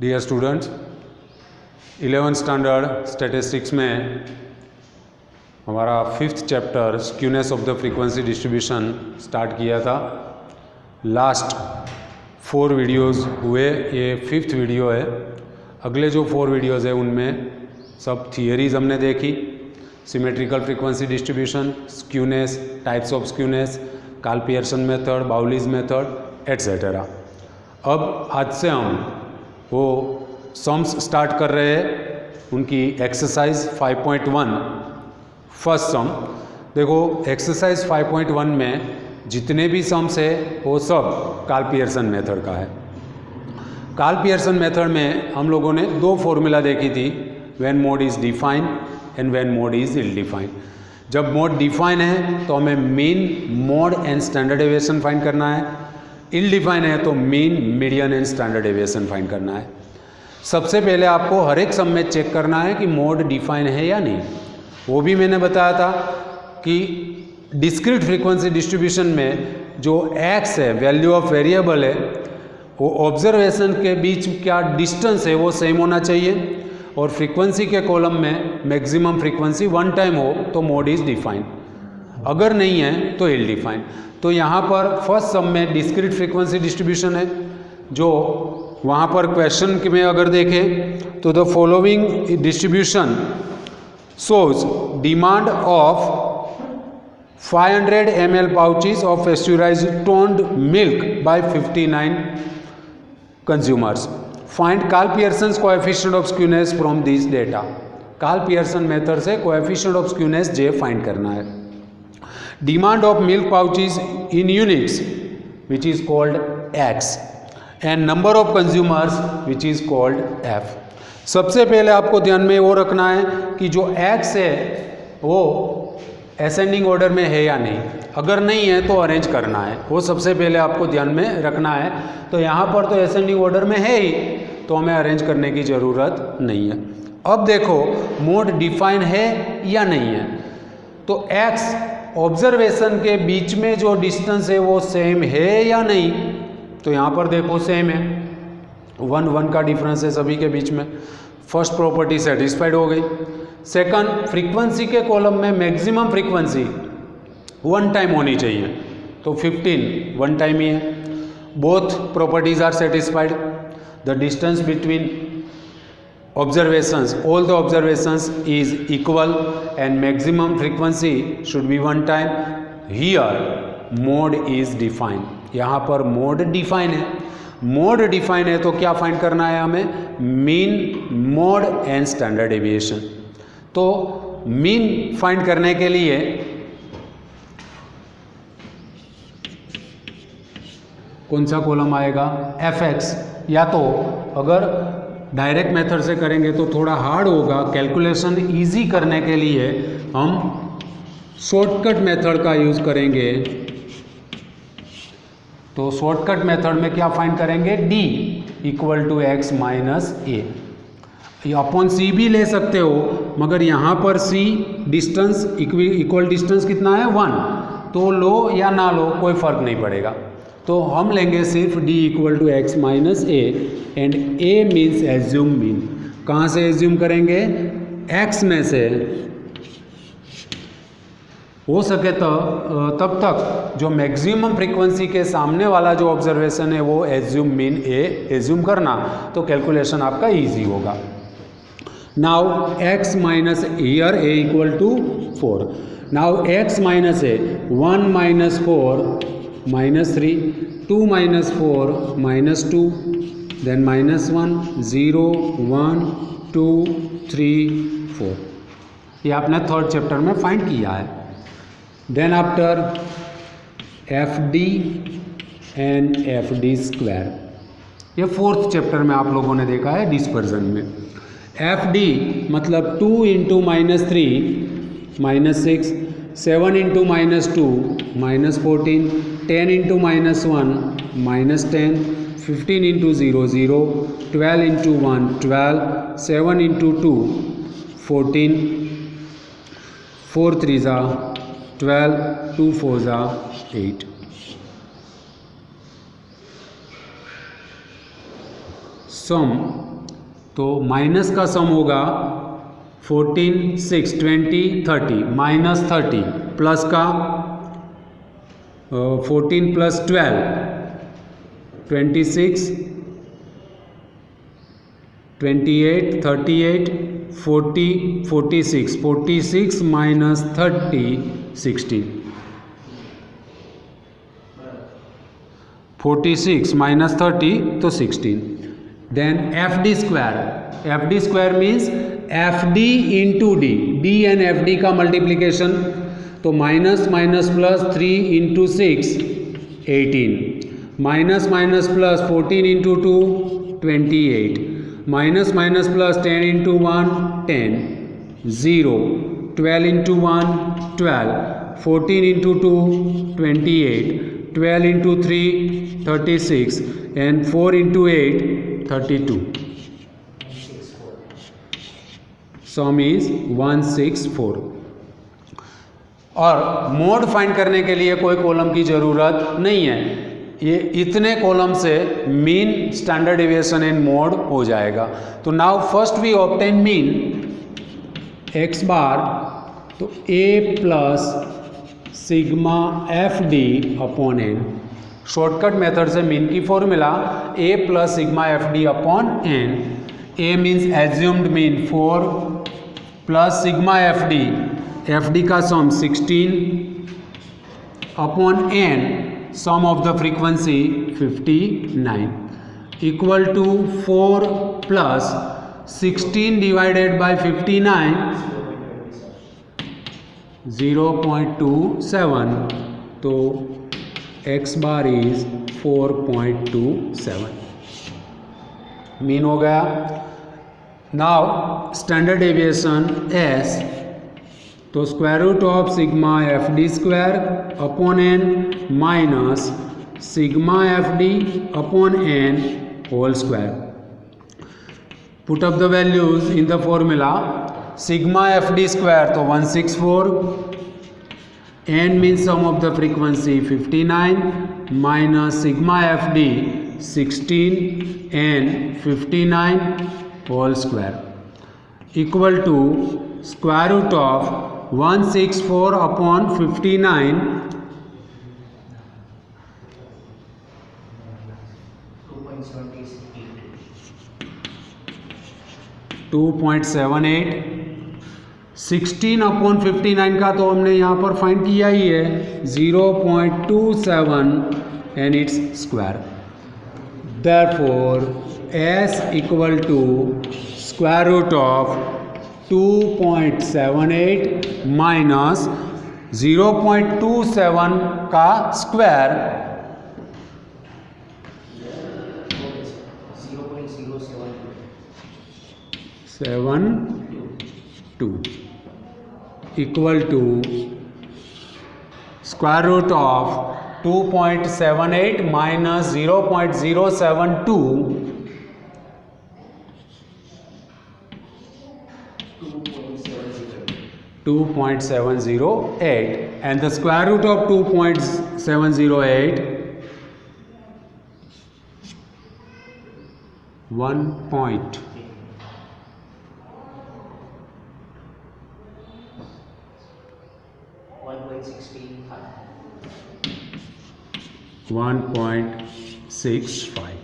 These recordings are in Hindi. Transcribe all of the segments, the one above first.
Dear students, 11th standard statistics में हमारा 5th chapter skewness of the frequency distribution start किया था। लास्ट 4 वीडियोस हुए, ये 5th वीडियो है। अगले जो 4 वीडियोस है उनमें सब थियरीज हमने देखी, symmetrical frequency distribution, skewness, types of skewness, Karl Pearson method, Bowley's method etcetera. अब आज से हम वो सम्स स्टार्ट कर रहे हैं, उनकी एक्सरसाइज 5.1 फर्स्ट सम। देखो एक्सरसाइज 5.1 में जितने भी सम्स है वो सब कार्ल पियर्सन मेथड का है। कार्ल पियर्सन मेथड में हम लोगों ने 2 फॉर्मूला देखी थी, when mode is defined and when mode is ill defined. जब मोड डिफाइन है तो हमें mean, mode and standard deviation find करना है। इल डिफाइन है तो mean, median and standard deviation find करना है। सबसे पहले आपको हर एक सम में चेक करना है कि मोड डिफाइन है या नहीं। वो भी मैंने बताया था कि डिस्क्रीट फ्रीक्वेंसी डिस्ट्रीब्यूशन में जो एक्स है, वैल्यू ऑफ वेरिएबल है, वो ऑब्जर्वेशन के बीच क्या डिस्टेंस है वो सेम होना चाहिए, और फ्रीक्वेंसी के कॉलम में मैक्सिमम फ्रीक्वेंसी 1 टाइम हो तो मोड इज डिफाइन, अगर नहीं है तो इल डिफाइन। तो यहाँ पर फर्स्ट सम में डिस्क्रीट फ्रीक्वेंसी डिस्ट्रीब्यूशन है, जो वहाँ पर क्वेश्चन में अगर देखें तो the following distribution shows demand of 500 ml pouches of pasteurised toned milk by 59 consumers. Find Karl Pearson's coefficient of skewness from this data. Karl Pearson method से कोएफिशिएंट ऑफ स्क्यूनेस जे फाइंड करना है। Demand of milk pouches in units which is called X and number of consumers which is called F. सबसे पहले आपको ध्यान में वो रखना है कि जो एक्स है वो असेंडिंग ऑर्डर में है या नहीं। अगर नहीं है तो अरेंज करना है, वो सबसे पहले आपको ध्यान में रखना है। तो यहाँ पर तो असेंडिंग ऑर्डर में है ही, तो हमें अरेंज करने की ज़रूरत नहीं है। अब देखो मोड डिफाइन है या नहीं है। तो एक्स ऑब्जर्वेशन के बीच में जो डिस्टेंस है वो सेम है या नहीं, तो यहाँ पर देखो सेम है, 1 का डिफरेंस है सभी के बीच में। फर्स्ट प्रॉपर्टी सेटिस्फाइड हो गई। सेकंड, फ्रीक्वेंसी के कॉलम में मैक्सिमम फ्रीक्वेंसी 1 टाइम होनी चाहिए, तो 15 1 टाइम ही है। Both properties are satisfied. The distance between observations, all the observations is equal and maximum frequency should be 1 time. Here mode is defined. यहाँ पर मोड डिफाइन है। मोड डिफाइन है तो क्या फाइंड करना है हमें? Mean, mode and standard deviation. तो मीन फाइंड करने के लिए कौन सा कॉलम आएगा? fx। या तो अगर डायरेक्ट मेथड से करेंगे तो थोड़ा हार्ड होगा, कैलकुलेशन इजी करने के लिए हम शॉर्टकट मेथड का यूज़ करेंगे। तो शॉर्टकट मेथड में क्या फाइंड करेंगे? d equal to x minus A. Upon C भी ले सकते हो, मगर यहाँ पर c डिस्टेंस इक्वल डिस्टेंस कितना है? 1। तो लो या ना लो कोई फर्क नहीं पड़ेगा। तो हम लेंगे सिर्फ d equal to x minus a and a means assume mean. कहाँ से एज्यूम करेंगे? x में से। हो सके तो तब तक जो मैक्सिमम फ्रीक्वेंसी के सामने वाला जो ऑब्जर्वेशन है वो एज्यूम मीन a एज्यूम करना, तो कैलकुलेशन आपका इजी होगा। Now x minus here a equal to 4। Now x minus a 1 minus 4 minus 3, 2 minus 4 minus 2, then minus 1, 0, 1, 2, 3, 4। ये आपने 3rd चैप्टर में फाइंड किया है। Then after fd and fd square, ये 4th चैप्टर में आप लोगों ने देखा है डिस्पर्जन में। fd मतलब 2 into minus 3 minus 6, 7 into minus 2 minus 14, 10 into minus 1 minus 10, 15 into 0 0, 12 into 1 12, 7 into 2 14, 4 3 ज़ा 12, 2 4 ज़ा 8। सम तो माइनस का सम होगा 14, 6, 20, 30 माइनस 30 प्लस का 14 प्लस 12 26, 28, 38, 40, 46, 46 माइनस 30 16, 46 माइनस 30 तो 16. Then F D square means F D into D, D and F D का मल्टीप्लीकेशन. तो minus minus plus 3 into 6 18, minus minus plus 14 into 2 28, minus minus plus 10 into 1 10, 0, 12 into 1 12, 14 into 2 28, 12 into 3 36 and 4 into 8 32. Sum is 164. और मोड फाइंड करने के लिए कोई कॉलम की ज़रूरत नहीं है, ये इतने कॉलम से mean, standard deviation and mode हो जाएगा. तो now first we obtain mean x bar, तो a plus sigma F D upon N. Shortcut method से मीन की formula a plus sigma F D upon N. a means assumed mean 4 plus sigma F D का sum 16 upon N, sum of the frequency 59 equal to 4 plus 16 divided by 59 0.27. तो x बार इज 4.27. मीन हो गया. नाउ स्टैंडर्ड डेविएशन s, तो square root of sigma F D square upon N minus sigma F D upon N whole square. Put up the values in the formula. Sigma F D square तो 164, N means sum of the frequency 59 minus sigma F D 16 N 59 whole square equal to square root of 164 upon 59 2.78. 16 upon 59 का तो हमने यहाँ पर फाइंड किया ही है 0.27 and it's square. Therefore s equal to square root of 2.78 minus 0.27 का square 0.072 equal to square root of 2.78 minus 0.072 2.708 and the square root of 2.708 1.65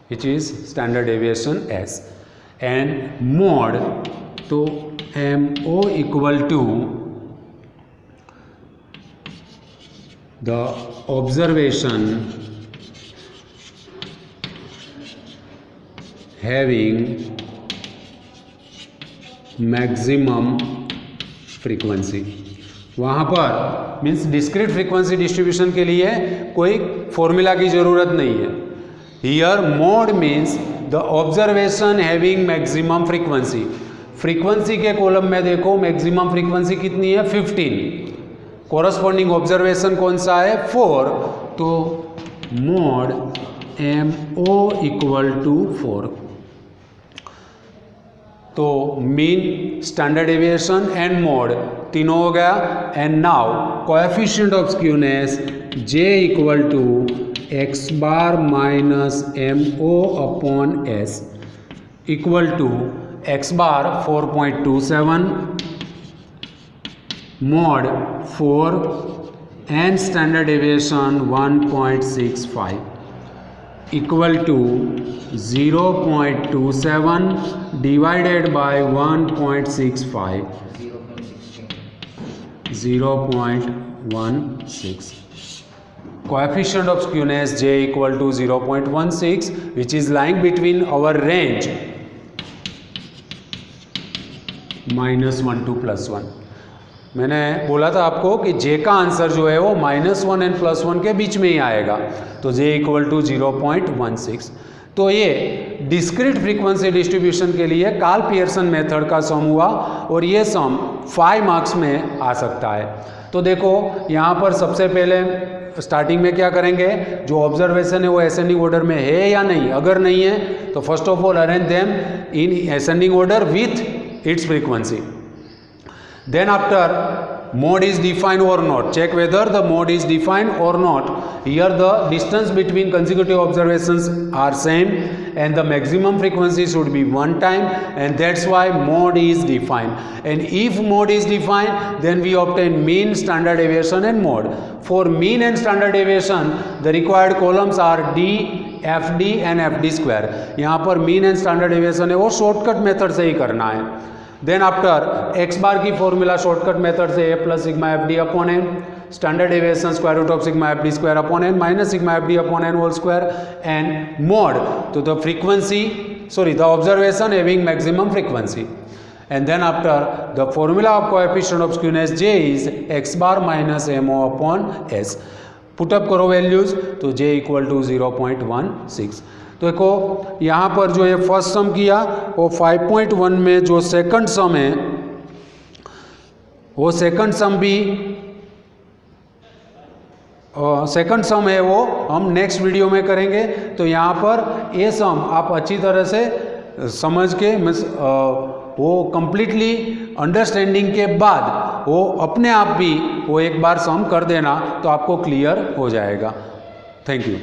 which is standard deviation s. and mod, तो MO equal to the observation having maximum frequency. वहाँ पर मीन्स डिस्क्रीट फ्रीक्वेंसी डिस्ट्रीब्यूशन के लिए कोई फॉर्मूला की ज़रूरत नहीं है. Here mode means the observation having maximum frequency. Frequency के कॉलम में देखो मैक्सिमम फ्रीक्वेंसी कितनी है 15, कॉरस्पॉन्डिंग ऑब्जर्वेशन कौन सा है 4, तो मोड MO इक्वल टू 4. तो mean, standard deviation and mode तीनों हो गया. And now coefficient of skewness J equal to x bar minus MO upon S equal to X bar 4.27 mod 4 and standard deviation 1.65 equal to 0.27 divided by 1.65 0.16. Coefficient of skewness J equal to 0.16 which is lying between our range -1 to +1. मैंने बोला था आपको कि J का आंसर जो है वो -1 एंड +1 के बीच में ही आएगा, तो J इक्वल टू 0.16. तो ये डिस्क्रीट फ्रीक्वेंसी डिस्ट्रीब्यूशन के लिए कार्ल पियर्सन मेथड का सम हुआ और ये सम 5 मार्क्स में आ सकता है. तो देखो यहाँ पर सबसे पहले स्टार्टिंग में क्या करेंगे, जो ऑब्जर्वेशन है वो असेंडिंग ऑर्डर में है या नहीं. अगर नहीं है तो first of all arrange them in ascending order with its frequency. Then after mode is defined or not, check whether the mode is defined or not. Here the distance between consecutive observations are same and the maximum frequency should be one time, and that's why mode is defined. And if mode is defined, then we obtain mean, standard deviation and mode. For mean and standard deviation the required columns are D, FD and FD square. यहाँ पर मीन एंड स्टैंडर्ड डेविएशन है वो शॉर्टकट मेथड से ही करना है. देन आफ्टर एक्स बार की फॉर्मूला शॉर्टकट मेथड से a plus sigma F D upon N, standard deviation square root of sigma F D square upon N minus sigma F D upon N whole square and mode तो the frequency the observation having maximum frequency. And then after the formula of coefficient of skewness J is x bar minus mo upon s. Put up करो वैल्यूज तो J इक्वल टू 0.16. तो देखो यहाँ पर जो है फर्स्ट सम किया वो 5.1 में जो सेकंड सम है वो सेकंड सम भी सेकंड सम है वो हम नेक्स्ट वीडियो में करेंगे. तो यहाँ पर ये सम आप अच्छी तरह से समझ के वो कंप्लीटली अंडरस्टैंडिंग के बाद वो अपने आप भी वो एक बार सम कर देना तो आपको क्लियर हो जाएगा. Thank you.